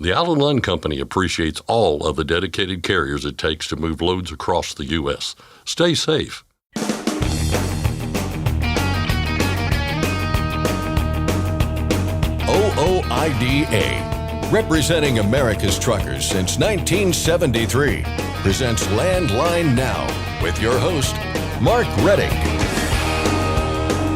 The Allen Line Company appreciates all of the dedicated carriers it takes to move loads across the U.S. Stay safe. OOIDA, representing America's truckers since 1973, presents Landline Now with your host, Mark Redding.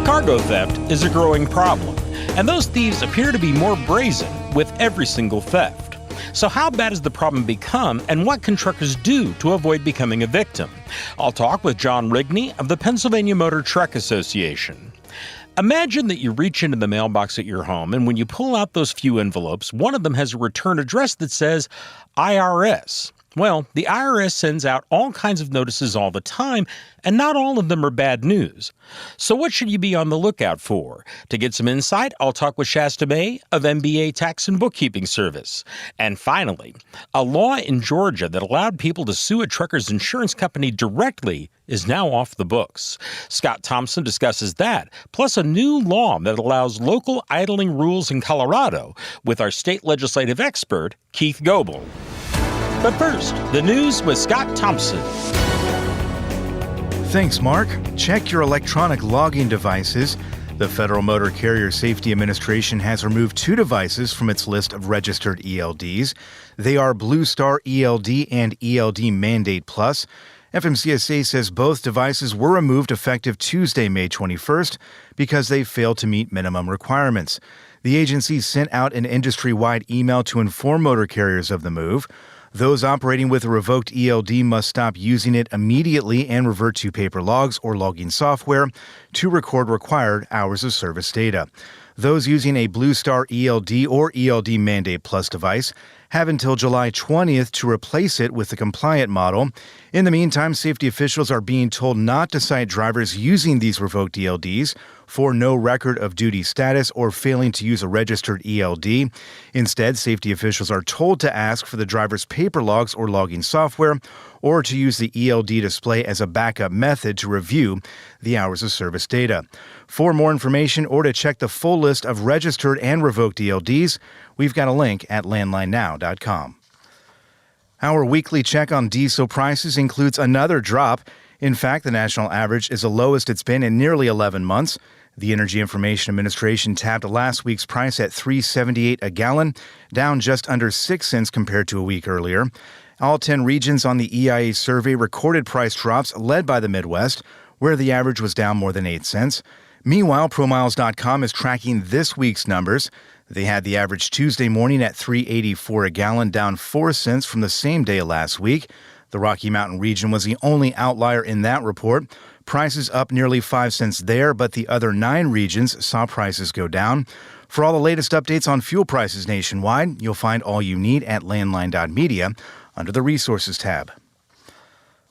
Cargo theft is a growing problem, and those thieves appear to be more brazen with every single theft. So how bad has the problem become, and what can truckers do to avoid becoming a victim? I'll talk with John Rigney of the Pennsylvania Motor Truck Association. Imagine that you reach into the mailbox at your home, and when you pull out those few envelopes, one of them has a return address that says IRS. Well, the IRS sends out all kinds of notices all the time, and not all of them are bad news. So what should you be on the lookout for? To get some insight, I'll talk with Shasta of MBA Tax and Bookkeeping Service. And finally, a law in Georgia that allowed people to sue a trucker's insurance company directly is now off the books. Scott Thompson discusses that, plus a new law that allows local idling rules in Colorado with our state legislative expert, Keith Goebel. But first, the news with Scott Thompson. Thanks, Mark. Check your electronic logging devices. The Federal Motor Carrier Safety Administration has removed 2 devices from its list of registered ELDs. They are Blue Star ELD and ELD Mandate Plus. FMCSA says both devices were removed effective Tuesday, May 21st, because they failed to meet minimum requirements. The agency sent out an industry-wide email to inform motor carriers of the move. Those operating with a revoked ELD must stop using it immediately and revert to paper logs or logging software to record required hours of service data. Those using a Blue Star ELD or ELD Mandate Plus device have until July 20th to replace it with the compliant model. In the meantime, safety officials are being told not to cite drivers using these revoked ELDs for no record of duty status or failing to use a registered ELD. Instead, safety officials are told to ask for the driver's paper logs or logging software, or to use the ELD display as a backup method to review the hours of service data. For more information or to check the full list of registered and revoked ELDs, we've got a link at landlinenow.com. Our weekly check on diesel prices includes another drop. In fact, the national average is the lowest it's been in nearly 11 months. The Energy Information Administration tabbed last week's price at $3.78 a gallon, down just under 6 cents compared to a week earlier. All 10 regions on the EIA survey recorded price drops, led by the Midwest, where the average was down more than 8 cents. Meanwhile, ProMiles.com is tracking this week's numbers. They had the average Tuesday morning at $3.84 a gallon, down 4 cents from the same day last week. The Rocky Mountain region was the only outlier in that report. Prices up nearly 5 cents there, but the other 9 regions saw prices go down. For all the latest updates on fuel prices nationwide, you'll find all you need at landline.media under the Resources tab.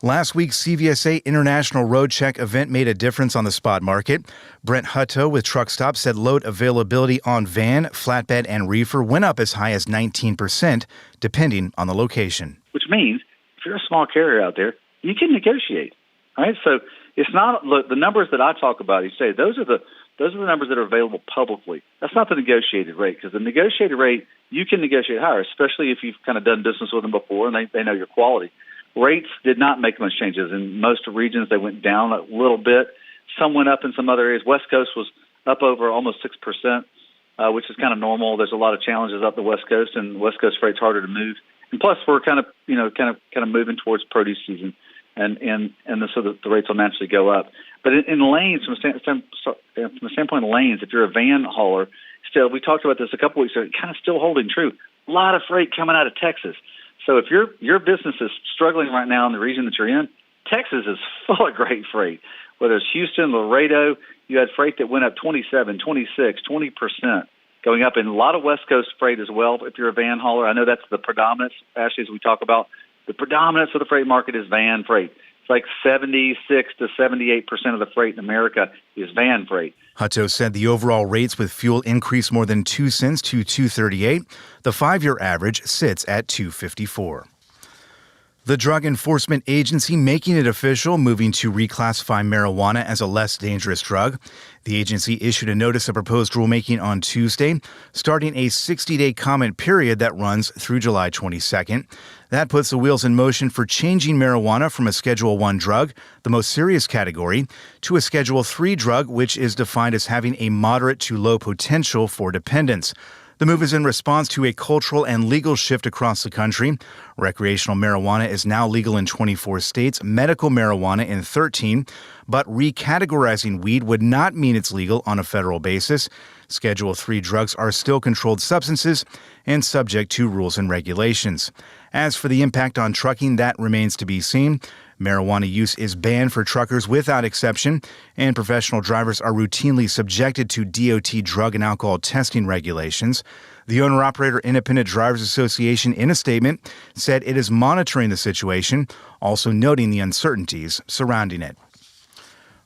Last week's CVSA International Road Check event made a difference on the spot market. Brent Hutto with Truck Stop said load availability on van, flatbed, and reefer went up as high as 19%, depending on the location. Which means if you're a small carrier out there, you can negotiate. All right, so it's not the numbers that I talk about. You say those are the numbers that are available publicly. That's not the negotiated rate, because the negotiated rate you can negotiate higher, especially if you've kind of done business with them before and they know your quality. Rates did not make much changes. In most regions, they went down a little bit. Some went up in some other areas. West Coast was up over almost 6%, which is kind of normal. There's a lot of challenges up the West Coast, and West Coast freight's harder to move. And plus, we're kind of moving towards produce season, so the rates will naturally go up. But in lanes, from the standpoint of lanes, if you're a van hauler, still, we talked about this a couple weeks ago, kind of still holding true. A lot of freight coming out of Texas. So if your business is struggling right now in the region that you're in, Texas is full of great freight. Whether it's Houston, Laredo, you had freight that went up 27, 26, 20% going up, and a lot of West Coast freight as well. If you're a van hauler, I know that's the predominance, Ashley, as we talk about. The predominance of the freight market is van freight. It's like 76 to 78% of the freight in America is van freight. Hutto said the overall rates with fuel increased more than 2 cents to $2.38. The 5-year average sits at $2.54. The Drug Enforcement Agency making it official, moving to reclassify marijuana as a less dangerous drug. The agency issued a notice of proposed rulemaking on Tuesday, starting a 60-day comment period that runs through July 22nd. That puts the wheels in motion for changing marijuana from a Schedule I drug, the most serious category, to a Schedule III drug, which is defined as having a moderate to low potential for dependence. The move is in response to a cultural and legal shift across the country. Recreational marijuana is now legal in 24 states, medical marijuana in 13, but recategorizing weed would not mean it's legal on a federal basis. Schedule III drugs are still controlled substances and subject to rules and regulations. As for the impact on trucking, that remains to be seen. Marijuana use is banned for truckers without exception, and professional drivers are routinely subjected to DOT drug and alcohol testing regulations. The Owner-Operator Independent Drivers Association, in a statement, said it is monitoring the situation, also noting the uncertainties surrounding it.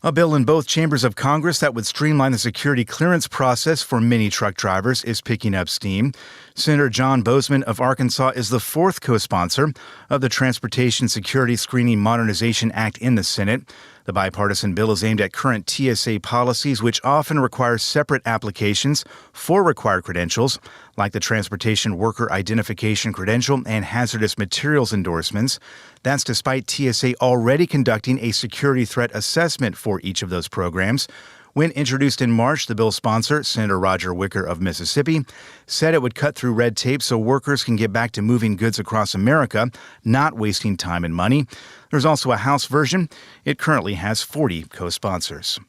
A bill in both chambers of Congress that would streamline the security clearance process for many truck drivers is picking up steam. Senator John Bozeman of Arkansas is the fourth co-sponsor of the Transportation Security Screening Modernization Act in the Senate. The bipartisan bill is aimed at current TSA policies, which often require separate applications for required credentials, like the Transportation Worker Identification Credential and hazardous materials endorsements. That's despite TSA already conducting a security threat assessment for each of those programs. When introduced in March, the bill's sponsor, Senator Roger Wicker of Mississippi, said it would cut through red tape so workers can get back to moving goods across America, not wasting time and money. There's also a House version. It currently has 40 co-sponsors.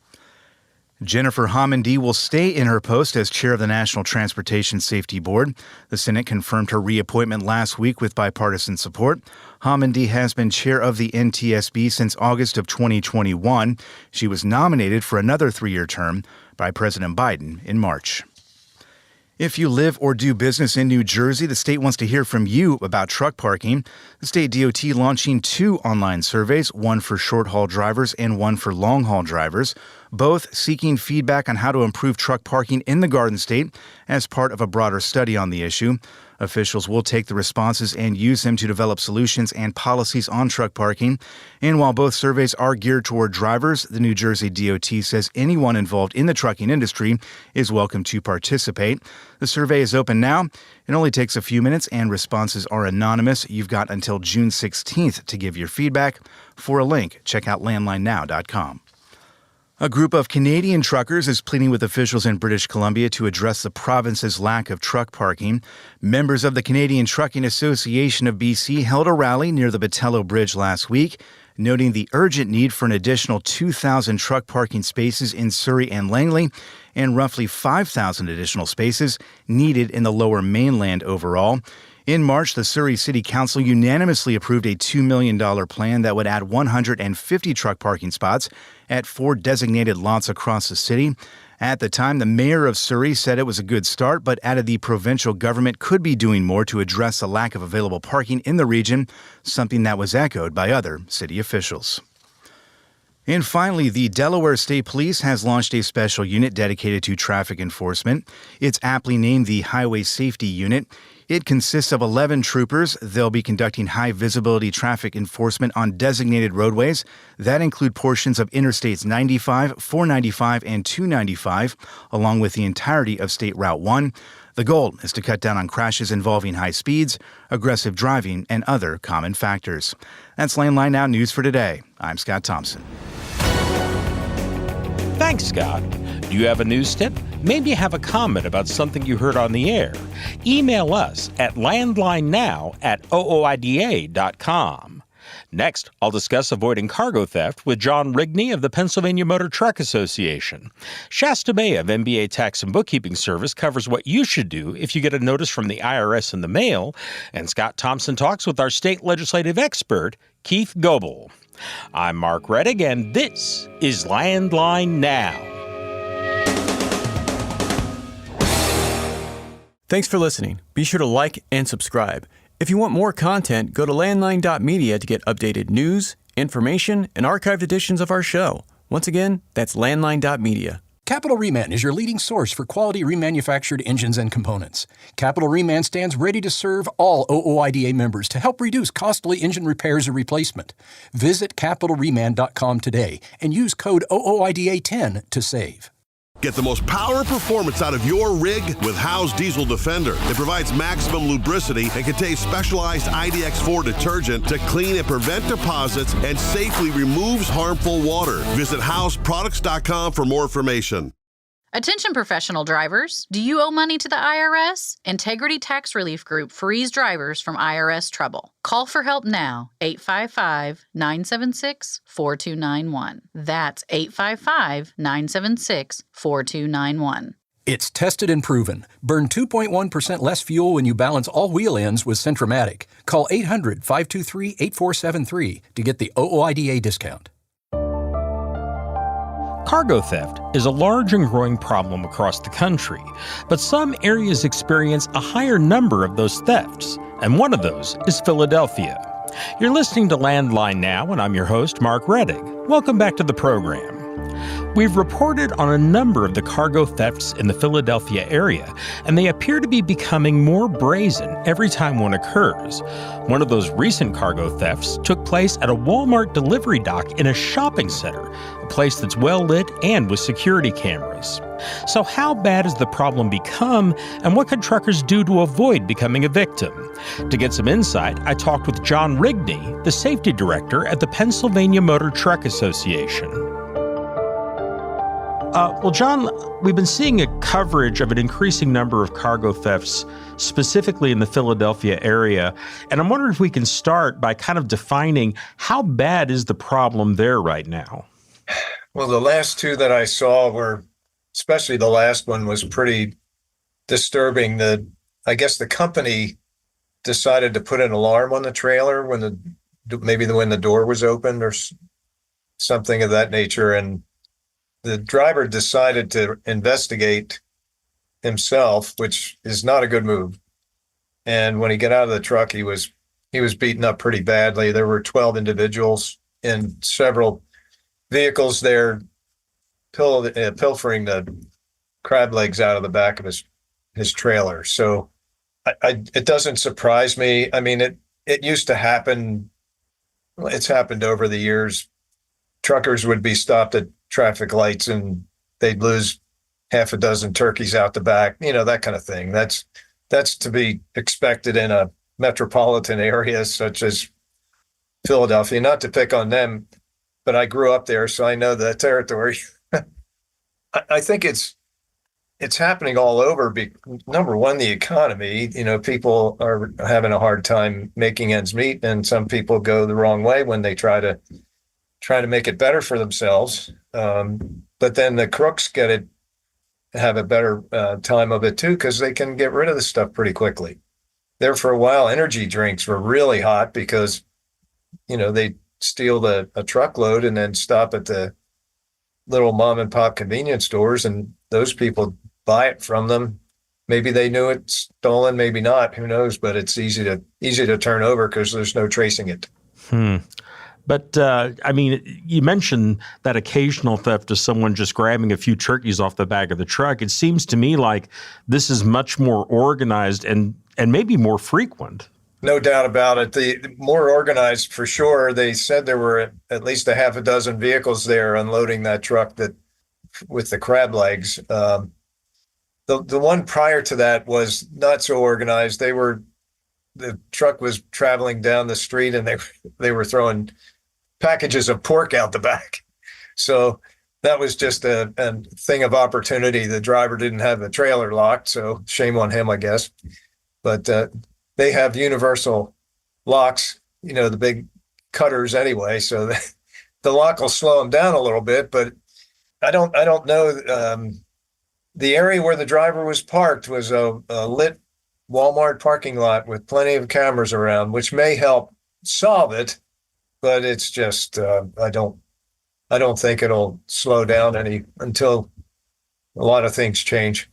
Jennifer Homendy will stay in her post as chair of the National Transportation Safety Board. The Senate confirmed her reappointment last week with bipartisan support. Homendy has been chair of the NTSB since August of 2021. She was nominated for another 3-year term by President Biden in March. If you live or do business in New Jersey, the state wants to hear from you about truck parking. The state DOT launching 2 online surveys, one for short-haul drivers and one for long-haul drivers, both seeking feedback on how to improve truck parking in the Garden State as part of a broader study on the issue. Officials will take the responses and use them to develop solutions and policies on truck parking. And while both surveys are geared toward drivers, the New Jersey DOT says anyone involved in the trucking industry is welcome to participate. The survey is open now. It only takes a few minutes and responses are anonymous. You've got until June 16th to give your feedback. For a link, check out landlinenow.com. A group of Canadian truckers is pleading with officials in British Columbia to address the province's lack of truck parking. Members of the Canadian Trucking Association of BC held a rally near the Botello Bridge last week, noting the urgent need for an additional 2,000 truck parking spaces in Surrey and Langley and roughly 5,000 additional spaces needed in the Lower Mainland overall. In March, the Surrey City Council unanimously approved a $2 million plan that would add 150 truck parking spots at 4 designated lots across the city. At the time, the mayor of Surrey said it was a good start, but added the provincial government could be doing more to address the lack of available parking in the region, something that was echoed by other city officials. And finally, the Delaware State Police has launched a special unit dedicated to traffic enforcement. It's aptly named the Highway Safety Unit. It consists of 11 troopers. They'll be conducting high-visibility traffic enforcement on designated roadways. That include portions of Interstates 95, 495, and 295, along with the entirety of State Route 1. The goal is to cut down on crashes involving high speeds, aggressive driving, and other common factors. That's Landline Now News for today. I'm Scott Thompson. Thanks, Scott. Do you have a news tip? Maybe you have a comment about something you heard on the air. Email us at landlinenow@ooida.com. Next, I'll discuss avoiding cargo theft with John Rigney of the Pennsylvania Motor Truck Association. Shasta May of MBA Tax and Bookkeeping Service covers what you should do if you get a notice from the IRS in the mail. And Scott Thompson talks with our state legislative expert, Keith Goebel. I'm Mark Reddick, and this is Landline Now. Thanks for listening. Be sure to like and subscribe. If you want more content, go to landline.media to get updated news, information, and archived editions of our show. Once again, that's landline.media. Capital Reman is your leading source for quality remanufactured engines and components. Capital Reman stands ready to serve all OOIDA members to help reduce costly engine repairs or replacement. Visit capitalreman.com today and use code OOIDA10 to save. Get the most power performance out of your rig with Howe's Diesel Defender. It provides maximum lubricity and contains specialized IDX4 detergent to clean and prevent deposits and safely removes harmful water. Visit HowesProducts.com for more information. Attention professional drivers. Do you owe money to the IRS? Integrity Tax Relief Group frees drivers from IRS trouble. Call for help now, 855-976-4291. That's 855-976-4291. It's tested and proven. Burn 2.1% less fuel when you balance all wheel ends with Centromatic. Call 800-523-8473 to get the OOIDA discount. Cargo theft is a large and growing problem across the country, but some areas experience a higher number of those thefts, and one of those is Philadelphia. You're listening to Landline Now, and I'm your host, Mark Reddig. Welcome back to the program. We've reported on a number of the cargo thefts in the Philadelphia area, and they appear to be becoming more brazen every time one occurs. One of those recent cargo thefts took place at a Walmart delivery dock in a shopping center, a place that's well lit and with security cameras. So how bad has the problem become, and what can truckers do to avoid becoming a victim? To get some insight, I talked with John Rigney, the safety director at the Pennsylvania Motor Truck Association. Well, John, we've been seeing a coverage of an increasing number of cargo thefts, specifically in the Philadelphia area. And I'm wondering if we can start by kind of defining how bad is the problem there right now? Well, the last two that I saw were, especially the last one, was pretty disturbing. I guess the company decided to put an alarm on the trailer when the door was opened or something of that nature. And the driver decided to investigate himself, which is not a good move. And when he got out of the truck, he was beaten up pretty badly. There were 12 individuals in several vehicles there pilfering the crab legs out of the back of his trailer. So it doesn't surprise me. I mean, it used to happen. It's happened over the years. Truckers would be stopped at traffic lights and they'd lose half a dozen turkeys out the back, that kind of thing. That's to be expected in a metropolitan area such as Philadelphia. Not to pick on them, but I grew up there, so I know the territory. I think it's happening all over. Number one, the economy. People are having a hard time making ends meet, and some people go the wrong way when they try to make it better for themselves. But then the crooks have a better time of it too, because they can get rid of the stuff pretty quickly. There for a while, energy drinks were really hot because, they steal a truckload and then stop at the little mom and pop convenience stores, and those people buy it from them. Maybe they knew it's stolen, maybe not, who knows, but it's easy to turn over because there's no tracing it. But, you mentioned that occasional theft is someone just grabbing a few turkeys off the back of the truck. It seems to me like this is much more organized and maybe more frequent. No doubt about it. The more organized for sure. They said there were at least a half a dozen vehicles there unloading that truck with the crab legs. The one prior to that was not so organized. The truck was traveling down the street and they were throwing packages of pork out the back. So that was just a thing of opportunity. The driver didn't have the trailer locked, so shame on him, I guess. But they have universal locks, the big cutters anyway, so the lock will slow them down a little bit. But I don't know. The area where the driver was parked was a lit Walmart parking lot with plenty of cameras around, which may help solve it, but it's just I don't think it'll slow down any until a lot of things change.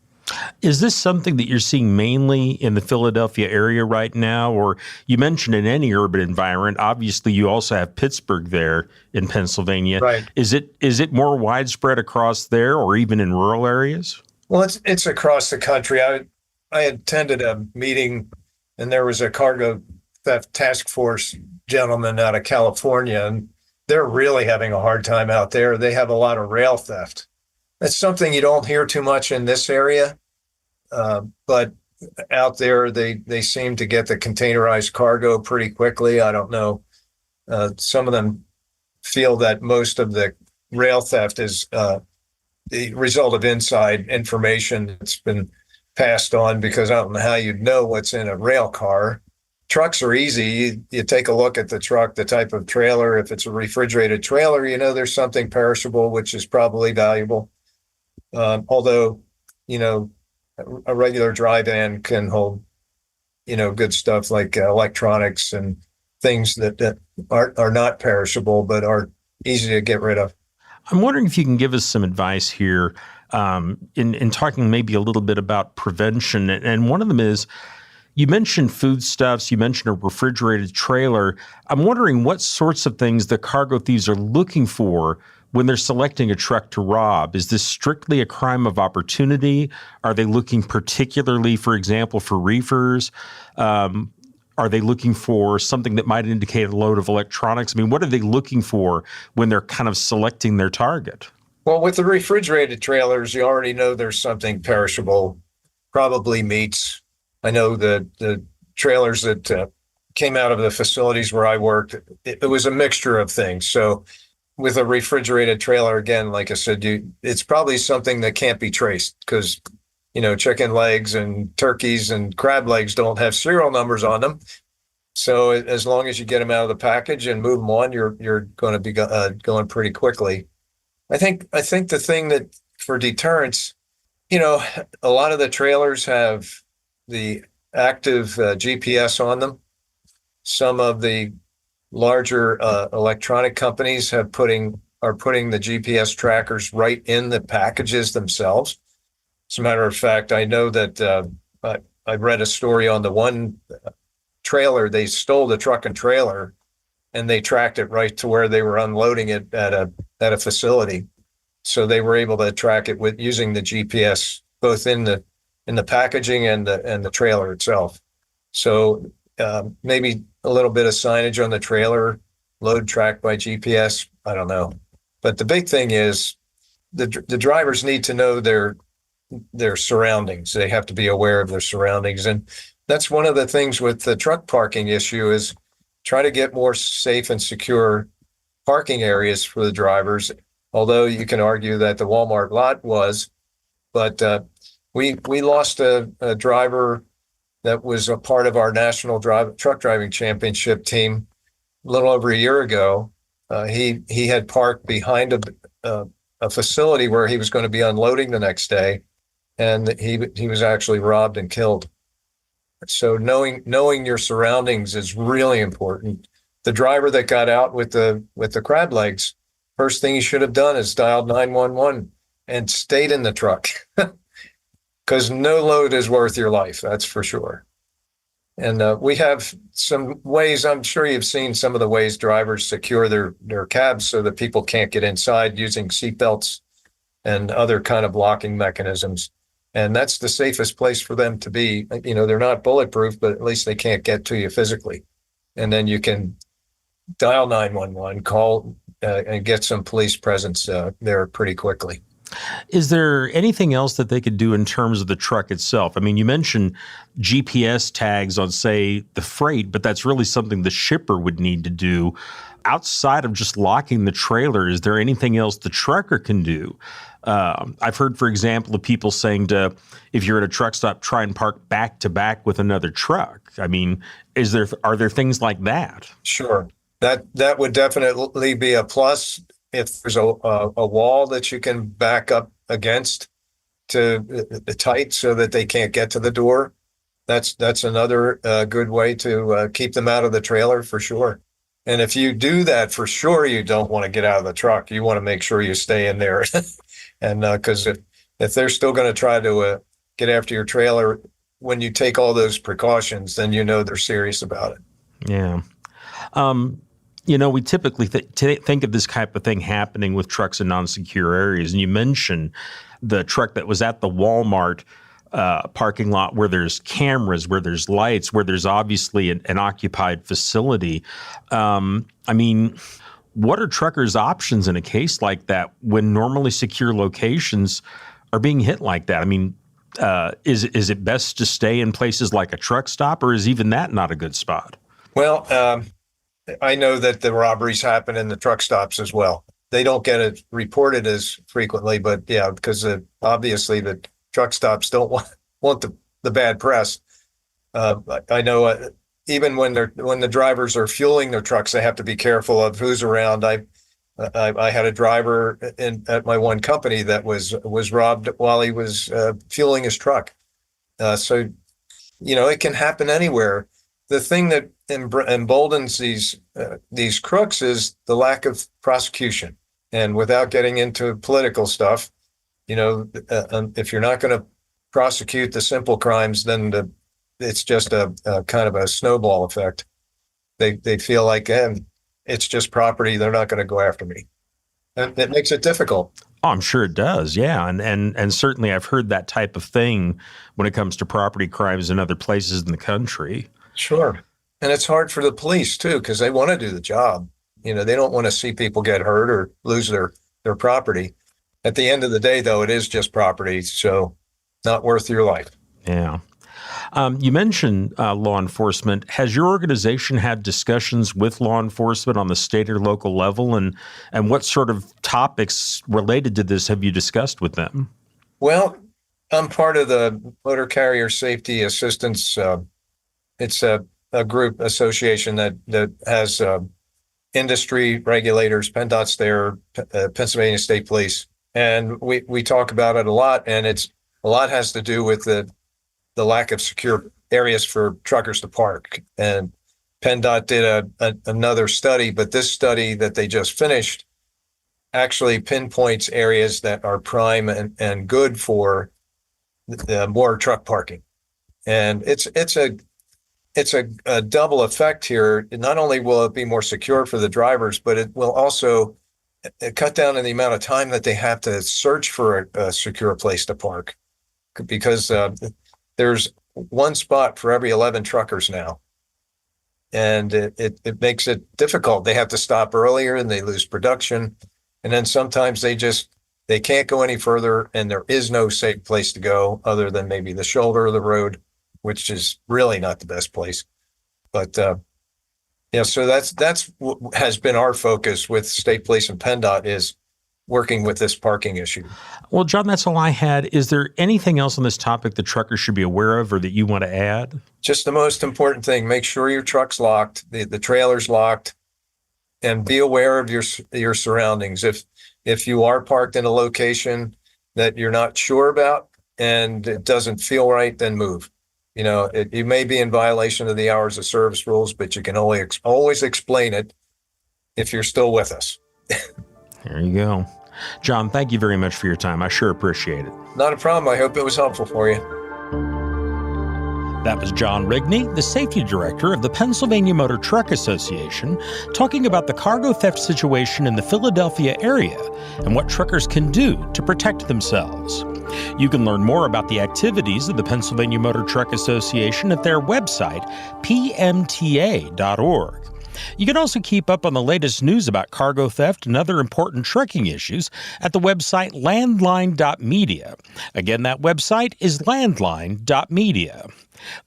Is this something that you're seeing mainly in the Philadelphia area right now? Or you mentioned in any urban environment, obviously you also have Pittsburgh there in Pennsylvania. Right. Is it more widespread across there or even in rural areas? Well, it's across the country. I attended a meeting, and there was a cargo theft task force gentleman out of California, and they're really having a hard time out there. They have a lot of rail theft. That's something you don't hear too much in this area, but out there they seem to get the containerized cargo pretty quickly. I don't know. Some of them feel that most of the rail theft is the result of inside information that's been passed on, because I don't know how you'd know what's in a rail car. Trucks are easy. You take a look at the truck, the type of trailer. If it's a refrigerated trailer, there's something perishable, which is probably valuable. Although, a regular dry van can hold, good stuff like electronics and things that are not perishable, but are easy to get rid of. I'm wondering if you can give us some advice here in talking maybe a little bit about prevention. And one of them is, you mentioned foodstuffs, you mentioned a refrigerated trailer. I'm wondering what sorts of things the cargo thieves are looking for when they're selecting a truck to rob. Is this strictly a crime of opportunity? Are they looking particularly, for example, for reefers? Are they looking for something that might indicate a load of electronics? I mean, what are they looking for when they're kind of selecting their target? Well, with the refrigerated trailers, you already know there's something perishable, probably meats. I know the trailers that came out of the facilities where I worked, it was a mixture of things. So with a refrigerated trailer, again, like I said, it's probably something that can't be traced, because chicken legs and turkeys and crab legs don't have serial numbers on them. So as long as you get them out of the package and move them on, you're going to be going pretty quickly. I think the thing that for deterrence, a lot of the trailers have the active GPS on them. Some of the larger electronic companies are putting the GPS trackers right in the packages themselves. As a matter of fact, I know that I read a story on the one trailer. They stole the truck and trailer, and they tracked it right to where they were unloading it at a facility. So they were able to track it with using the GPS both in the packaging and the trailer itself. So maybe a little bit of signage on the trailer, load tracked by GPS. I don't know, but the big thing is the drivers need to know their surroundings. They have to be aware of their surroundings. And that's one of the things with the truck parking issue is try to get more safe and secure parking areas for the drivers. Although you can argue that the Walmart lot was, but we lost a driver that was a part of our national truck driving championship team a little over a year ago. He had parked behind a facility where he was going to be unloading the next day, and he was actually robbed and killed. So knowing your surroundings is really important. The driver that got out with the crab legs, first thing he should have done is dialed 911 and stayed in the truck, because no load is worth your life, that's for sure. And we have some ways. I'm sure you've seen some of the ways drivers secure their cabs so that people can't get inside, using seatbelts and other kind of locking mechanisms. And that's the safest place for them to be. They're not bulletproof, but at least they can't get to you physically. And then you can dial 911, call and get some police presence there pretty quickly. Is there anything else that they could do in terms of the truck itself? I mean, you mentioned GPS tags on, say, the freight, but that's really something the shipper would need to do. Outside of just locking the trailer, is there anything else the trucker can do? I've heard, for example, of people saying if you're at a truck stop, try and park back to back with another truck. I mean, are there things like that? Sure. That would definitely be a plus. If there's a wall that you can back up against to tight so that they can't get to the door, that's another good way to keep them out of the trailer for sure. And if you do that, for sure, you don't want to get out of the truck. You want to make sure you stay in there. And because if they're still going to try to get after your trailer, when you take all those precautions, then you know they're serious about it. Yeah. We typically think of this type of thing happening with trucks in non-secure areas. And you mentioned the truck that was at the Walmart parking lot where there's cameras, where there's lights, where there's obviously an occupied facility. What are truckers' options in a case like that when normally secure locations are being hit like that? Is it best to stay in places like a truck stop, or is even that not a good spot? Well, I know that the robberies happen in the truck stops as well. They don't get it reported as frequently, but yeah, because obviously the truck stops don't want the bad press. I know even when the drivers are fueling their trucks, they have to be careful of who's around. I had a driver at my one company that was robbed while he was fueling his truck. So it can happen anywhere. The thing that emboldens these crooks is the lack of prosecution. And without getting into political stuff, if you're not going to prosecute the simple crimes, then it's just a kind of a snowball effect. They feel like it's just property. They're not going to go after me. And it makes it difficult. Oh, I'm sure it does. Yeah. And certainly I've heard that type of thing when it comes to property crimes in other places in the country. Sure. And it's hard for the police, too, because they want to do the job. They don't want to see people get hurt or lose their property. At the end of the day, though, it is just property, so not worth your life. Yeah. You mentioned law enforcement. Has your organization had discussions with law enforcement on the state or local level? And what sort of topics related to this have you discussed with them? Well, I'm part of the Motor Carrier Safety Assistance. It's a group association that has industry regulators, PennDOT's there, Pennsylvania State Police. And we talk about it a lot, and a lot has to do with the lack of secure areas for truckers to park. And PennDOT did another study, but this study that they just finished actually pinpoints areas that are prime and good for more truck parking. And it's a double effect here. Not only will it be more secure for the drivers, but it will also cut down on the amount of time that they have to search for a secure place to park, because there's one spot for every 11 truckers now. And it makes it difficult. They have to stop earlier and they lose production. And then sometimes they can't go any further, and there is no safe place to go other than maybe the shoulder of the road, which is really not the best place. But so that's what has been our focus with State Police and PennDOT, is working with this parking issue. Well, John, that's all I had. Is there anything else on this topic that truckers should be aware of or that you want to add? Just the most important thing: make sure your truck's locked, the trailer's locked, and be aware of your surroundings. If you are parked in a location that you're not sure about and it doesn't feel right, then move. You may be in violation of the hours of service rules, but you can always explain it if you're still with us. There you go. John, thank you very much for your time. I sure appreciate it. Not a problem. I hope it was helpful for you. That was John Rigney, the safety director of the Pennsylvania Motor Truck Association, talking about the cargo theft situation in the Philadelphia area and what truckers can do to protect themselves. You can learn more about the activities of the Pennsylvania Motor Truck Association at their website, pmta.org. You can also keep up on the latest news about cargo theft and other important trucking issues at the website landline.media. Again, that website is landline.media.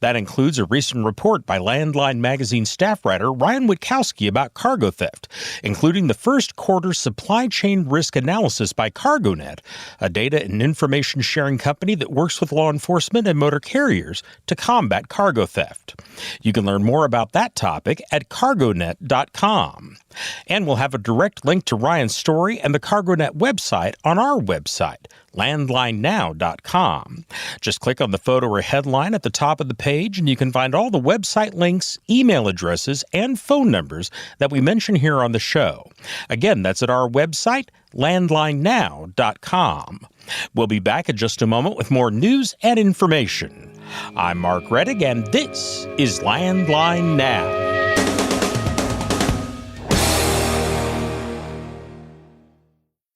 That includes a recent report by Landline magazine staff writer Ryan Witkowski about cargo theft, including the first quarter supply chain risk analysis by CargoNet, a data and information sharing company that works with law enforcement and motor carriers to combat cargo theft. You can learn more about that topic at cargonet.com. And we'll have a direct link to Ryan's story and the CargoNet website on our website, landlinenow.com. Just click on the photo or headline at the top of the page, and you can find all the website links, email addresses, and phone numbers that we mention here on the show. Again, that's at our website, landlinenow.com. We'll be back in just a moment with more news and information. I'm Mark Reddick, and this is Landline Now.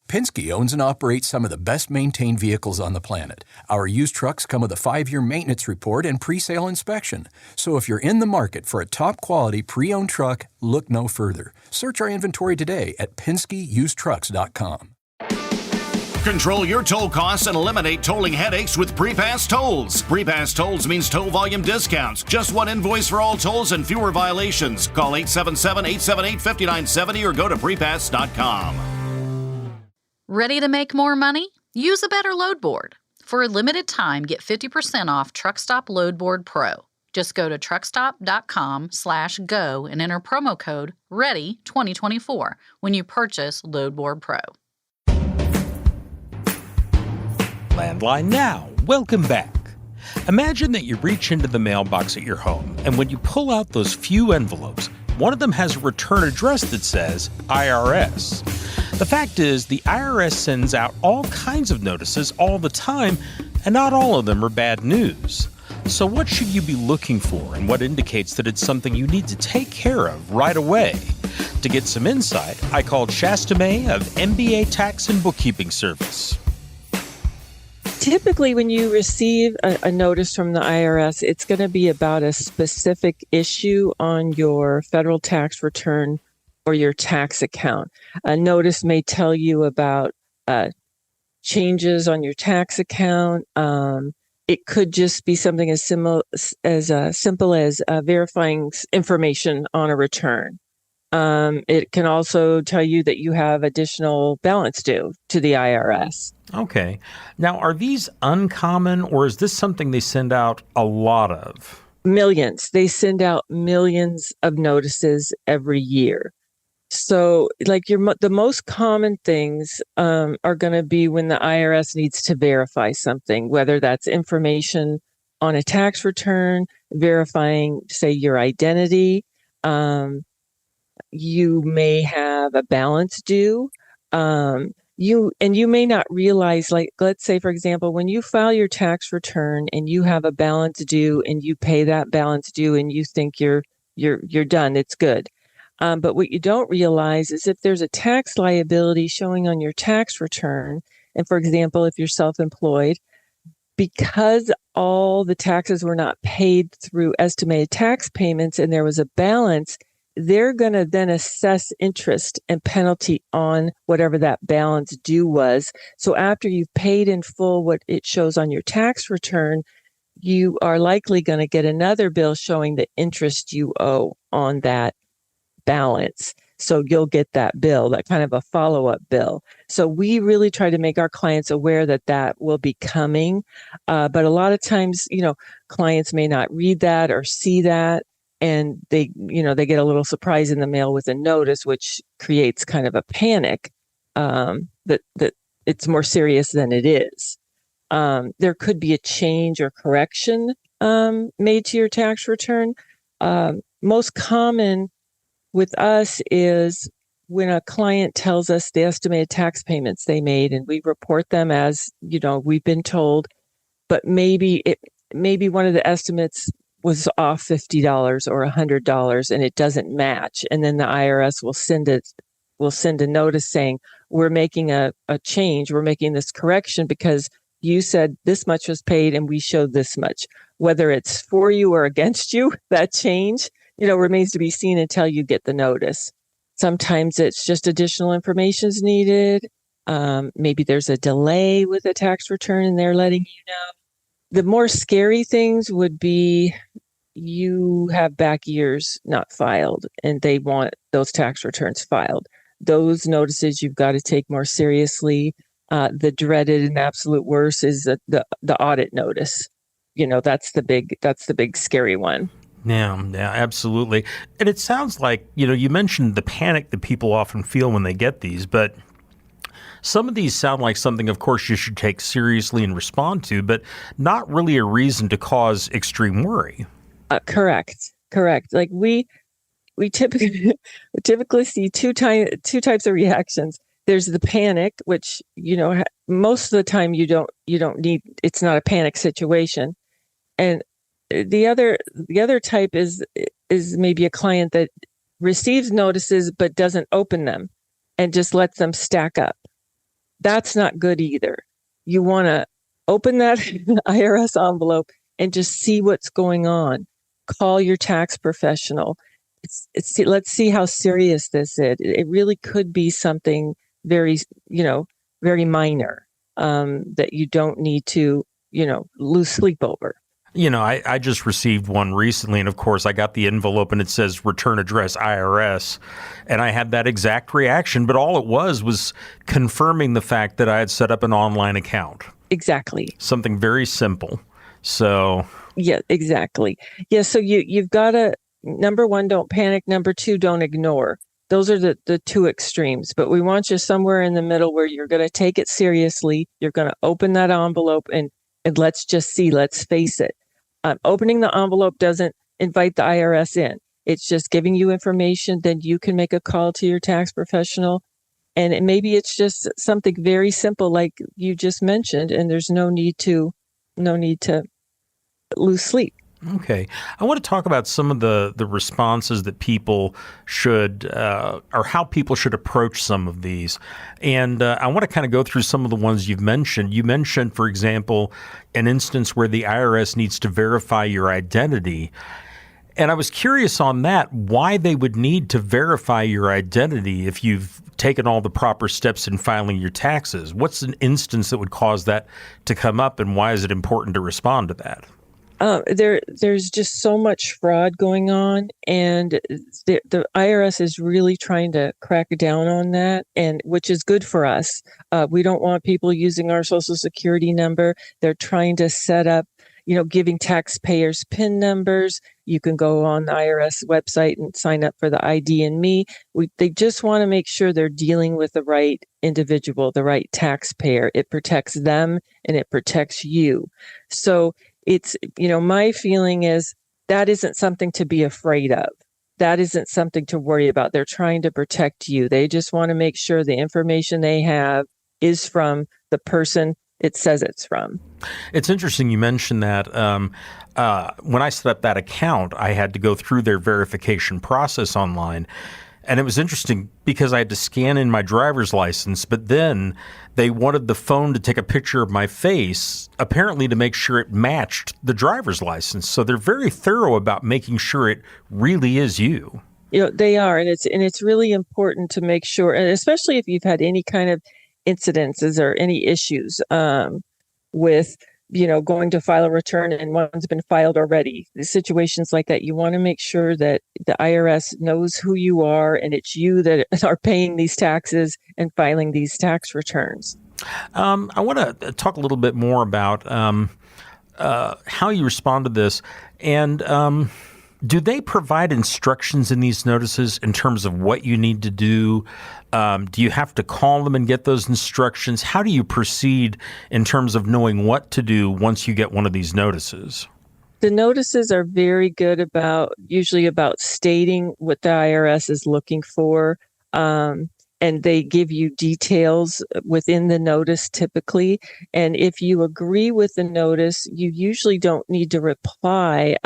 Penske owns and operates some of the best-maintained vehicles on the planet. Our used trucks come with a 5-year maintenance report and pre-sale inspection. So if you're in the market for a top-quality pre-owned truck, look no further. Search our inventory today at PenskeUsedTrucks.com. Control your toll costs and eliminate tolling headaches with Prepass Tolls. Prepass Tolls means toll volume discounts. Just one invoice for all tolls and fewer violations. Call 877-878-5970 or go to Prepass.com. Ready to make more money? Use a better load board. For a limited time, get 50% off Truckstop Load Board Pro. Just go to truckstop.com/go and enter promo code READY2024 when you purchase Load Board Pro. Landline Now. Welcome back. Imagine that you reach into the mailbox at your home, and when you pull out those few envelopes, one of them has a return address that says IRS. The fact is, the IRS sends out all kinds of notices all the time, and not all of them are bad news. So what should you be looking for, and what indicates that it's something you need to take care of right away? To get some insight, I called Shasta May of MBA Tax and Bookkeeping Service. Typically, when you receive a notice from the IRS, it's going to be about a specific issue on your federal tax return or your tax account. A notice may tell you about changes on your tax account. It could just be something as simple as verifying information on a return. It can also tell you that you have additional balance due to the IRS. Okay. Now, are these uncommon, or is this something they send out a lot of? Millions. They send out millions of notices every year. So, the most common things are going to be when the IRS needs to verify something, whether that's information on a tax return, verifying, say, your identity. You may have a balance due. You may not realize, let's say, for example, when you file your tax return and you have a balance due and you pay that balance due and you think you're done, it's good. But what you don't realize is if there's a tax liability showing on your tax return, and for example, if you're self-employed, because all the taxes were not paid through estimated tax payments and there was a balance, they're going to then assess interest and penalty on whatever that balance due was. So after you've paid in full what it shows on your tax return, you are likely going to get another bill showing the interest you owe on that balance. So you'll get that bill, that kind of a follow-up bill. So we really try to make our clients aware that will be coming. But a lot of times, clients may not read that or see that. And they get a little surprise in the mail with a notice, which creates kind of a panic that it's more serious than it is. There could be a change or correction made to your tax return. Most common with us is when a client tells us the estimated tax payments they made, and we report them as we've been told, but maybe one of the estimates was off $50 or $100 and it doesn't match. And then the IRS will send a notice saying, we're making a change. We're making this correction because you said this much was paid and we showed this much. Whether it's for you or against you, that change, remains to be seen until you get the notice. Sometimes it's just additional information is needed. Maybe there's a delay with a tax return and they're letting you know. The more scary things would be you have back years not filed and they want those tax returns filed. Those notices you've got to take more seriously. The dreaded and absolute worst is the audit notice. That's the big scary one. Yeah, absolutely. And it sounds like, you mentioned the panic that people often feel when they get these, but Some of these sound like something, of course, you should take seriously and respond to, but not really a reason to cause extreme worry. Correct. Like we typically see two types of reactions. There's the panic, which most of the time you don't need. It's not a panic situation, and the other type is maybe a client that receives notices but doesn't open them and just lets them stack up. That's not good either. You want to open that IRS envelope and just see what's going on. Call your tax professional. Let's see how serious this is. It really could be something very, very minor that you don't need to, lose sleep over. I just received one recently, and of course I got the envelope and it says return address IRS, and I had that exact reaction, but all it was confirming the fact that I had set up an online account. Exactly. Something very simple. So. Yeah, exactly. Yeah. So you've got to, number one, don't panic. Number two, don't ignore. Those are the two extremes, but we want you somewhere in the middle where you're going to take it seriously. You're going to open that envelope and let's just see, let's face it. Opening the envelope doesn't invite the IRS in. It's just giving you information. Then you can make a call to your tax professional. And maybe it's just something very simple like you just mentioned, and there's no need to lose sleep. Okay. I want to talk about some of the responses that people should, or how people should approach some of these. And I want to kind of go through some of the ones you've mentioned. You mentioned, for example, an instance where the IRS needs to verify your identity. And I was curious on that, why they would need to verify your identity if you've taken all the proper steps in filing your taxes. What's an instance that would cause that to come up, and why is it important to respond to that? There's just so much fraud going on, and the IRS is really trying to crack down on that, and which is good for us. We don't want people using our Social Security number. They're trying to set up, giving taxpayers PIN numbers. You can go on the IRS website and sign up for the ID and Me. They just want to make sure they're dealing with the right individual, the right taxpayer. It protects them and it protects you. So it's, my feeling is that isn't something to be afraid of. That isn't something to worry about. They're trying to protect you. They just want to make sure the information they have is from the person it says it's from. It's interesting you mentioned that. When I set up that account, I had to go through their verification process online. And it was interesting because I had to scan in my driver's license, but then they wanted the phone to take a picture of my face, apparently to make sure it matched the driver's license. So they're very thorough about making sure it really is you. They are, and it's really important to make sure, and especially if you've had any kind of incidences or any issues with going to file a return and one's been filed already. The situations like that, you want to make sure that the IRS knows who you are and it's you that are paying these taxes and filing these tax returns. I want to talk a little bit more about how you respond to this. And do they provide instructions in these notices in terms of what you need to do? Do you have to call them and get those instructions? How do you proceed in terms of knowing what to do once you get one of these notices? The notices are very good usually about stating what the IRS is looking for. And they give you details within the notice typically. And if you agree with the notice, you usually don't need to reply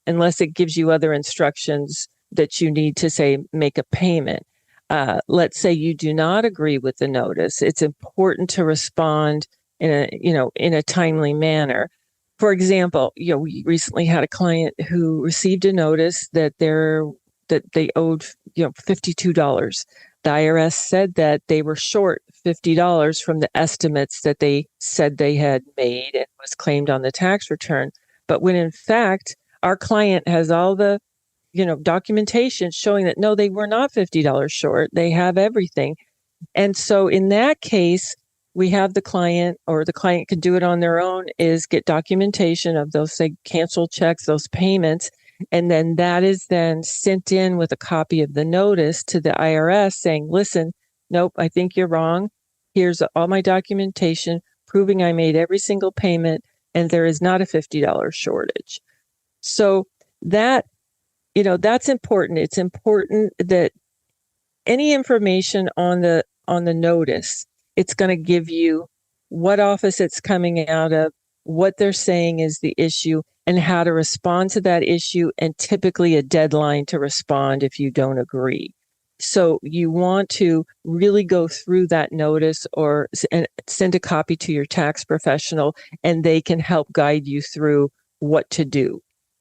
unless it gives you other instructions that you need to, say, make a payment. Let's say you do not agree with the notice. It's important to respond in a timely manner. For example, we recently had a client who received a notice that they owed $52. The IRS said that they were short $50 from the estimates that they said they had made and was claimed on the tax return. But when in fact, our client has all the documentation showing that no, they were not $50 short. They have everything. And so in that case, we have the client, or the client can do it on their own, is get documentation of those, say, canceled checks, those payments. And then that is then sent in with a copy of the notice to the IRS saying, listen, nope, I think you're wrong. here's all my documentation proving I made every single payment and there is not a $50 shortage. So that, that's important. It's important that any information on the notice, it's going to give you what office it's coming out of, what they're saying is the issue, and how to respond to that issue, and typically a deadline to respond if you don't agree. So you want to really go through that notice or send a copy to your tax professional, and they can help guide you through what to do.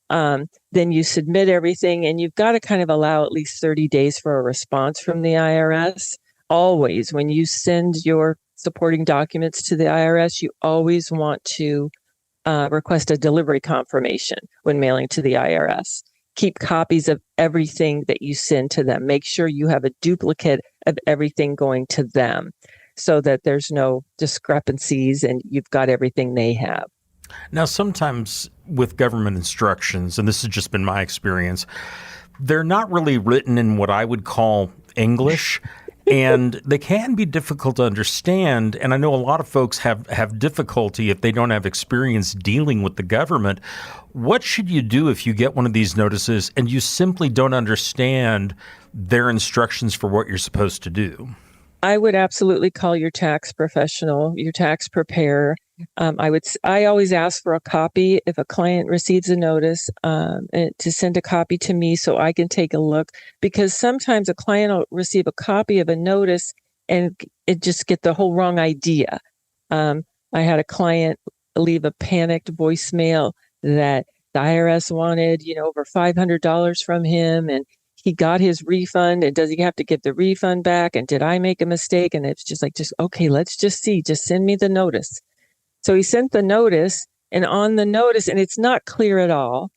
Then you submit everything, and you've got to kind of allow at least 30 days for a response from the IRS. Always, when you send your supporting documents to the IRS, you always want to request a delivery confirmation when mailing to the IRS. Keep copies of everything that you send to them. Make sure you have a duplicate of everything going to them so that there's no discrepancies and you've got everything they have. Now, sometimes with government instructions, and this has just been my experience, they're not really written in what I would call English. And they can be difficult to understand. And I know a lot of folks have difficulty if they don't have experience dealing with the government. What should you do if you get one of these notices and you simply don't understand their instructions for what you're supposed to do? I would absolutely call your tax professional, your tax preparer. I always ask for a copy if a client receives a notice, to send a copy to me so I can take a look, because sometimes a client will receive a copy of a notice and it just get the whole wrong idea. I had a client leave a panicked voicemail that the IRS wanted, over $500 from him, and he got his refund, and does he have to get the refund back? And did I make a mistake? And it's just okay, let's just see, just send me the notice. So he sent the notice, and on the notice, and it's not clear at all,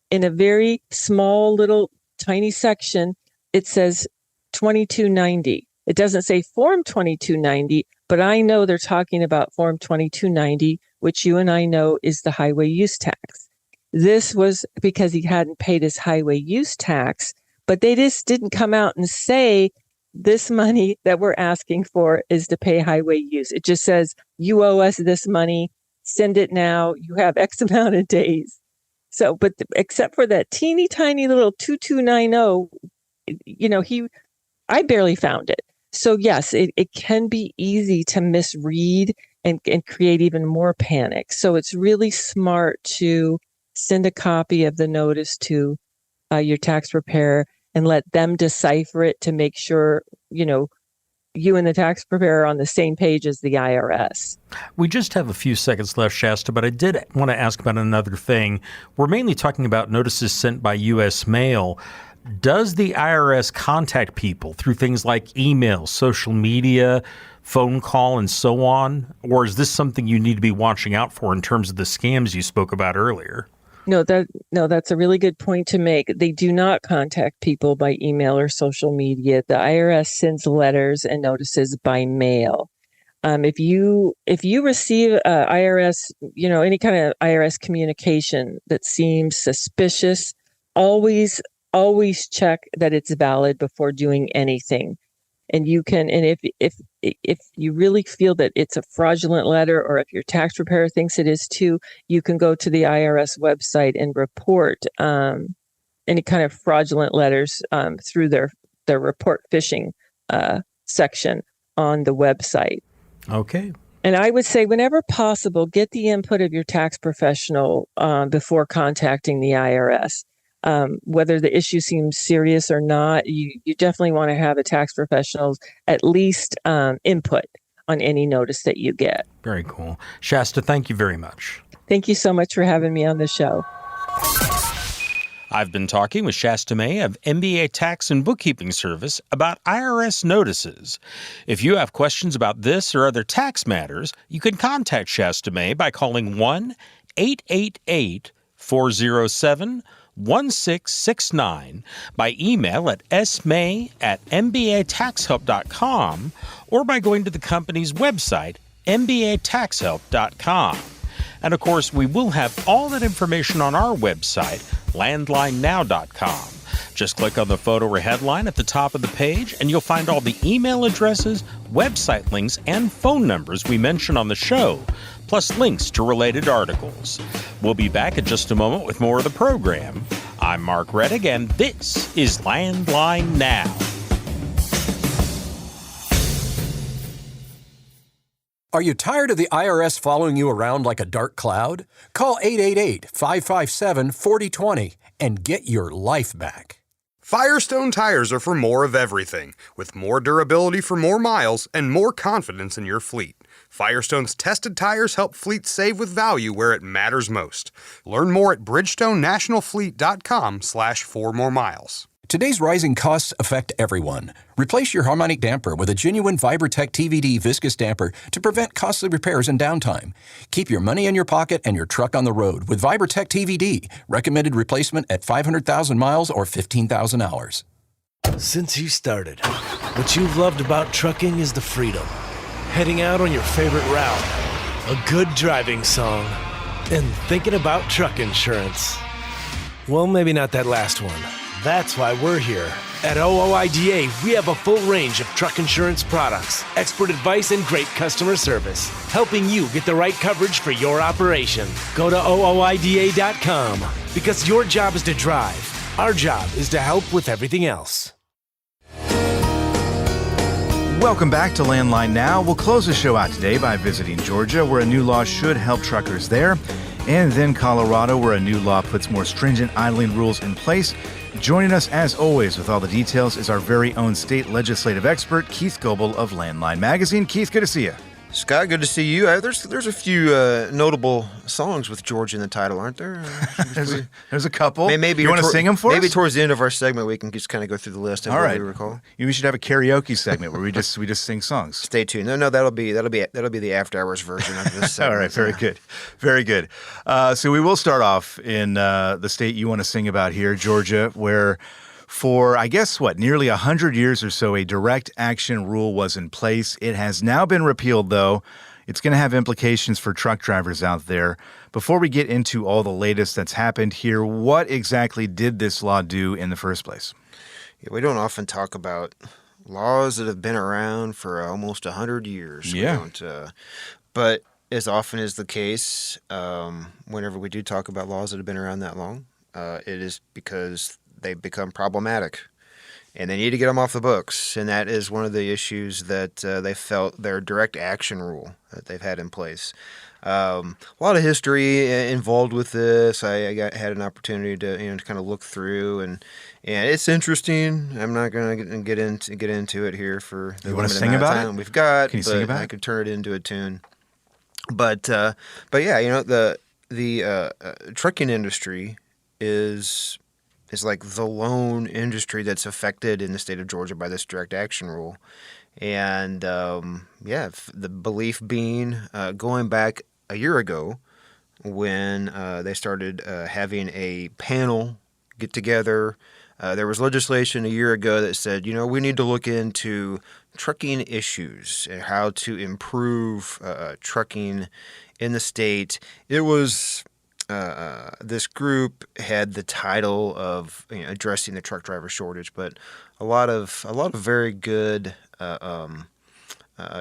in a very small little tiny section, it says 2290. It doesn't say Form 2290, but I know they're talking about Form 2290, which you and I know is the highway use tax. This was because he hadn't paid his highway use tax, but they just didn't come out and say this money that we're asking for is to pay highway use. It just says, you owe us this money, send it now, you have X amount of days. So, but except for that teeny tiny little 2290, I barely found it. So yes, it can be easy to misread and create even more panic. So it's really smart to send a copy of the notice to your tax preparer and let them decipher it to make sure, you and the tax preparer are on the same page as the IRS. We just have a few seconds left, Shasta, but I did want to ask about another thing. We're mainly talking about notices sent by U.S. mail. Does the IRS contact people through things like email, social media, phone call, and so on? Or is this something you need to be watching out for in terms of the scams you spoke about earlier? No, that's a really good point to make. They do not contact people by email or social media. The IRS sends letters and notices by mail. If you receive IRS, any kind of IRS communication that seems suspicious, always check that it's valid before doing anything. And you can, and if you really feel that it's a fraudulent letter, or if your tax preparer thinks it is too, you can go to the IRS website and report any kind of fraudulent letters through their report phishing section on the website. Okay. And I would say, whenever possible, get the input of your tax professional before contacting the IRS. Whether the issue seems serious or not, you definitely want to have a tax professional's at least input on any notice that you get. Very cool. Shasta, thank you very much. Thank you so much for having me on the show. I've been talking with Shasta May of MBA Tax and Bookkeeping Service about IRS notices. If you have questions about this or other tax matters, you can contact Shasta May by calling 1-888-407-1669, by email at smay@mbataxhelp.com, or by going to the company's website, mbataxhelp.com. And of course, we will have all that information on our website, landlinenow.com. Just click on the photo or headline at the top of the page, and you'll find all the email addresses, website links, and phone numbers we mention on the show, plus links to related articles. We'll be back in just a moment with more of the program. I'm Mark Reddick, and this is Landline Now. Are you tired of the IRS following you around like a dark cloud? Call 888-557-4020 and get your life back. Firestone tires are for more of everything, with more durability for more miles and more confidence in your fleet. Firestone's tested tires help fleets save with value where it matters most. Learn more at bridgestonenationalfleet.com/4moremiles. Today's rising costs affect everyone. Replace your harmonic damper with a genuine Vibertech TVD viscous damper to prevent costly repairs and downtime. Keep your money in your pocket and your truck on the road with Vibertech TVD. Recommended replacement at 500,000 miles or 15,000 hours. Since you started, what you've loved about trucking is the freedom. Heading out on your favorite route, a good driving song, and thinking about truck insurance. Well, maybe not that last one. That's why we're here. At OOIDA, we have a full range of truck insurance products, expert advice, and great customer service, helping you get the right coverage for your operation. Go to OOIDA.com because your job is to drive. Our job is to help with everything else. Welcome back to Landline Now. We'll close the show out today by visiting Georgia, where a new law should help truckers there, and then Colorado, where a new law puts more stringent idling rules in place. Joining us, as always, with all the details is our very own state legislative expert, Keith Goebel of Landline Magazine. Keith, good to see you. Scott, good to see you. There's a few notable songs with Georgia in the title, aren't there? There's a couple. Maybe you want to sing them for us? Maybe towards the end of our segment, we can just kind of go through the list of what we recall. We should have a karaoke segment where we just sing songs. Stay tuned. No, that'll be the after hours version of this segment. All right, very good, very good. So we will start off in the state you want to sing about here, Georgia, where for, I guess, nearly 100 years or so, a direct action rule was in place. It has now been repealed, though. It's going to have implications for truck drivers out there. Before we get into all the latest that's happened here, what exactly did this law do in the first place? Yeah, we don't often talk about laws that have been around for almost 100 years. Yeah. But as often is the case, whenever we do talk about laws that have been around that long, it is because they've become problematic and they need to get them off the books. And that is one of the issues that they felt their direct action rule that they've had in place. A lot of history involved with this. I had an opportunity to kind of look through, and it's interesting. I'm not going to get into it here for the limited amount of time we've got. Can you sing about it? I could turn it into a tune. But yeah, the trucking industry is like the lone industry that's affected in the state of Georgia by this direct action rule. And the belief being going back a year ago when they started having a panel get together. There was legislation a year ago that said, we need to look into trucking issues and how to improve trucking in the state. It was this group had the title of addressing the truck driver shortage, but a lot of very good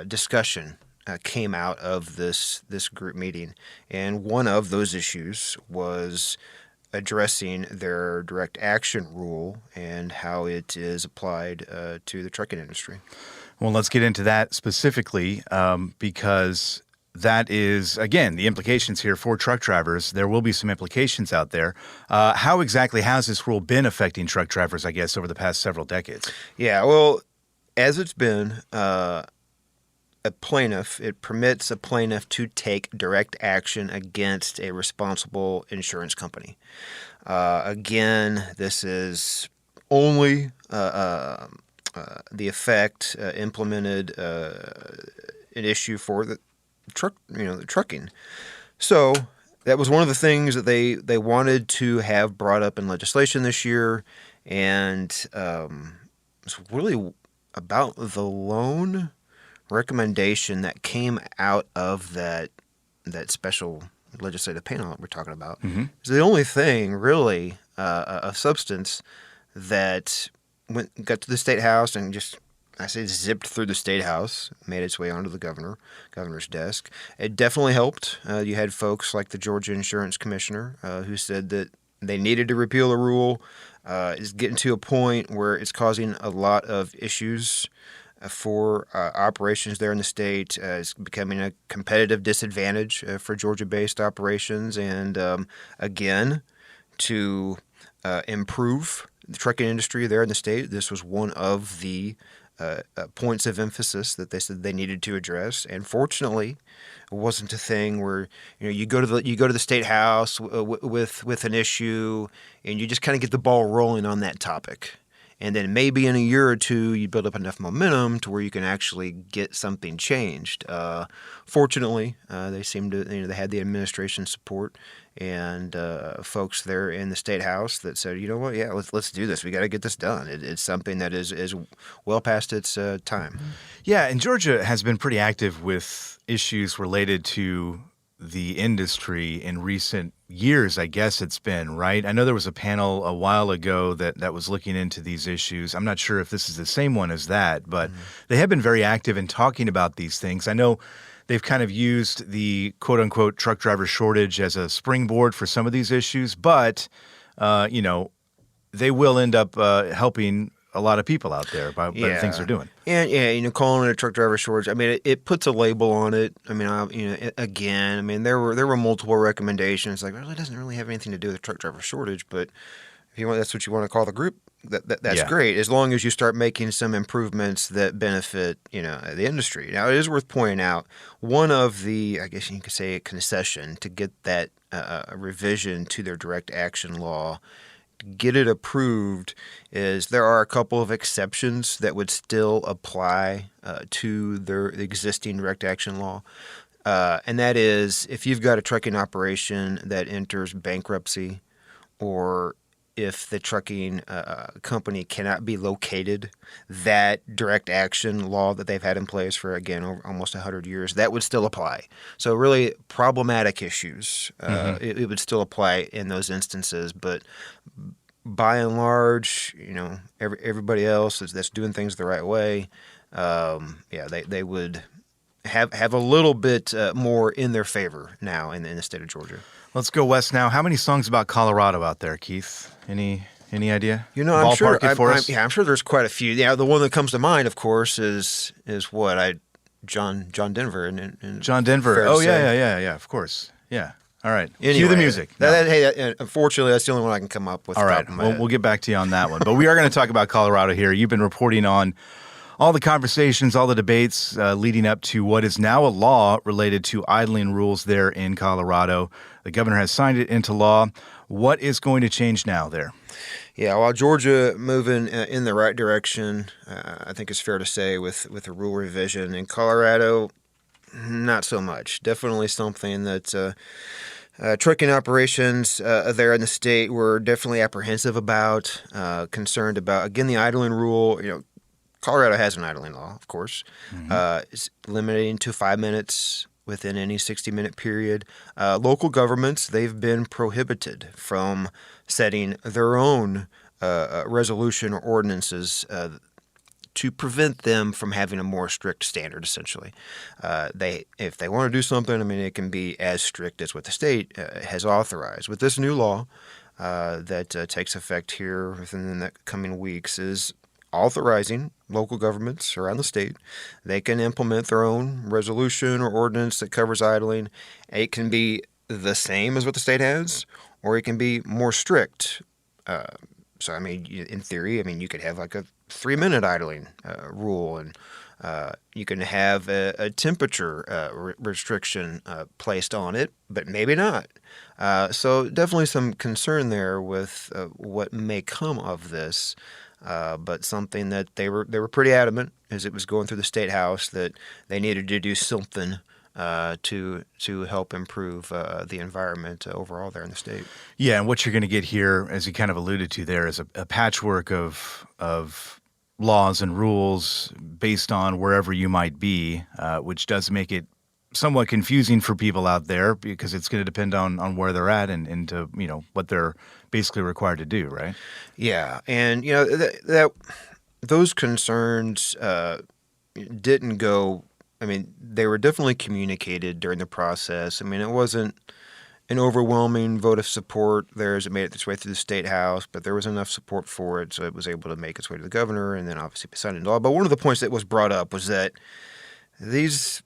discussion came out of this group meeting, and one of those issues was addressing their direct action rule and how it is applied to the trucking industry. Well, let's get into that specifically because that is, again, the implications here for truck drivers. There will be some implications out there. How exactly has this rule been affecting truck drivers, I guess, over the past several decades? Yeah, well, as it's been, it permits a plaintiff to take direct action against a responsible insurance company. Again, this is only the effect implemented an issue for the trucking. So that was one of the things that they wanted to have brought up in legislation this year, and it's really about the lone recommendation that came out of that special legislative panel that we're talking about. Mm-hmm. It's the only thing really of substance that got to the State House and just, I say, zipped through the State House, made its way onto the governor's desk. It definitely helped. You had folks like the Georgia Insurance Commissioner who said that they needed to repeal the rule. It's getting to a point where it's causing a lot of issues for operations there in the state. It's becoming a competitive disadvantage for Georgia-based operations. And again, to improve the trucking industry there in the state, this was one of the points of emphasis that they said they needed to address. And fortunately, it wasn't a thing where you go to the State House with an issue and you just kind of get the ball rolling on that topic. And then maybe in a year or two, you build up enough momentum to where you can actually get something changed. Fortunately, they seemed to, they had the administration support and folks there in the State House that said, you know what, yeah, let's do this. We got to get this done. It's something that is well past its time. Yeah, and Georgia has been pretty active with issues related to the industry in recent years, I guess it's been, right? I know there was a panel a while ago that was looking into these issues. I'm not sure if this is the same one as that, but they have been very active in talking about these things. I know they've kind of used the quote-unquote truck driver shortage as a springboard for some of these issues, but, they will end up helping a lot of people out there by the things they're doing. And calling it a truck driver shortage, I mean, it puts a label on it. I mean, there were multiple recommendations. Like, well, it doesn't really have anything to do with a truck driver shortage, but if you want, that's what you want to call the group. That's great, as long as you start making some improvements that benefit the industry. Now, it is worth pointing out one of the, I guess you could say, a concession to get that revision to their direct action law. Get it approved is there are a couple of exceptions that would still apply to their existing direct action law. And that is if you've got a trucking operation that enters bankruptcy, or if the trucking company cannot be located, that direct action law that they've had in place for, again, almost 100 years, that would still apply. So really problematic issues, it would still apply in those instances. But by and large, everybody else that's doing things the right way, they would have a little bit more in their favor now in the state of Georgia. Let's go west now. How many songs about Colorado out there, Keith? Any idea? I'm sure. I'm sure there's quite a few. Yeah, the one that comes to mind, of course, is what John Denver and John Denver. Oh yeah. Of course. Yeah. All right. Anyway, cue the music. Unfortunately, that's the only one I can come up with. All right. We'll get back to you on that one. But we are going to talk about Colorado here. You've been reporting on all the conversations, all the debates leading up to what is now a law related to idling rules there in Colorado. The governor has signed it into law. What is going to change now there? Yeah, while Georgia moving in the right direction, I think it's fair to say with the rule revision. In Colorado, not so much. Definitely something that trucking operations there in the state were definitely apprehensive about, concerned about. Again, the idling rule, Colorado has an idling law, of course. It's limiting to 5 minutes within any 60-minute period. Local governments, they've been prohibited from setting their own resolution or ordinances to prevent them from having a more strict standard, essentially. If they want to do something, it can be as strict as what the state has authorized. With this new law that takes effect here within the coming weeks is authorizing local governments around the state. They can implement their own resolution or ordinance that covers idling. It can be the same as what the state has, or it can be more strict. In theory, you could have like a 3-minute idling rule, and you can have a temperature restriction placed on it, but maybe not. So definitely some concern there with what may come of this. But something that they were pretty adamant as it was going through the State House that they needed to do something to help improve the environment overall there in the state. Yeah, and what you're going to get here, as you kind of alluded to there, is a patchwork of laws and rules based on wherever you might be, which does make it somewhat confusing for people out there because it's going to depend on where they're at and to, what they're basically required to do, right? Yeah, and those concerns didn't go. I mean, they were definitely communicated during the process. I mean, it wasn't an overwhelming vote of support there as it made its way through the state house, but there was enough support for it, so it was able to make its way to the governor and then obviously be signed into law. But one of the points that was brought up was that these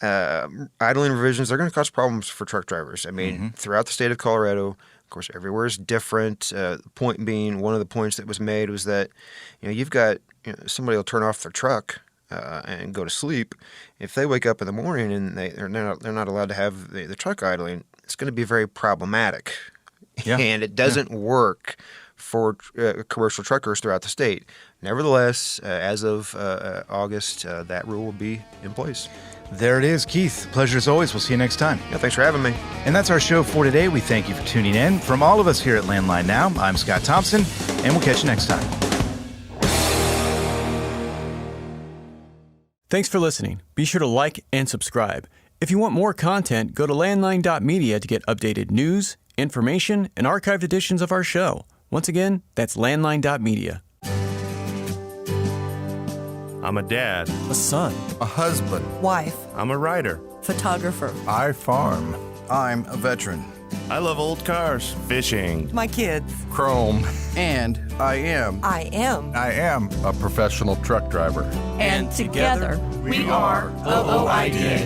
idling revisions are going to cause problems for truck drivers. I mean, throughout the state of Colorado, of course, everywhere is different. The point being, one of the points that was made was that you've got somebody will turn off their truck and go to sleep. If they wake up in the morning and they're not allowed to have the truck idling, it's going to be very problematic. Yeah. And it doesn't work for commercial truckers throughout the state. Nevertheless, as of August, that rule will be in place. There it is, Keith. Pleasure as always. We'll see you next time. Yeah, thanks for having me. And that's our show for today. We thank you for tuning in. From all of us here at Landline Now, I'm Scott Thompson, and we'll catch you next time. Thanks for listening. Be sure to like and subscribe. If you want more content, go to landline.media to get updated news, information, and archived editions of our show. Once again, that's landline.media. I'm a dad, a son, a husband, wife, I'm a writer, photographer, I farm, I'm a veteran. I love old cars, fishing, my kids, Chrome, and I am a professional truck driver. And together we are OOIDA.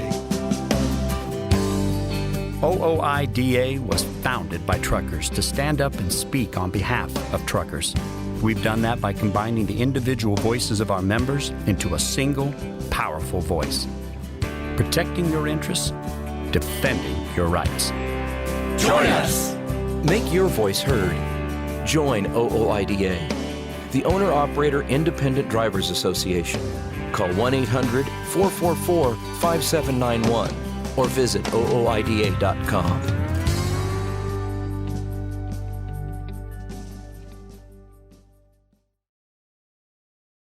OOIDA was founded by truckers to stand up and speak on behalf of truckers. We've done that by combining the individual voices of our members into a single, powerful voice. Protecting your interests, defending your rights. Join us! Make your voice heard. Join OOIDA, the Owner-Operator Independent Drivers Association. Call 1-800-444-5791 or visit ooida.com.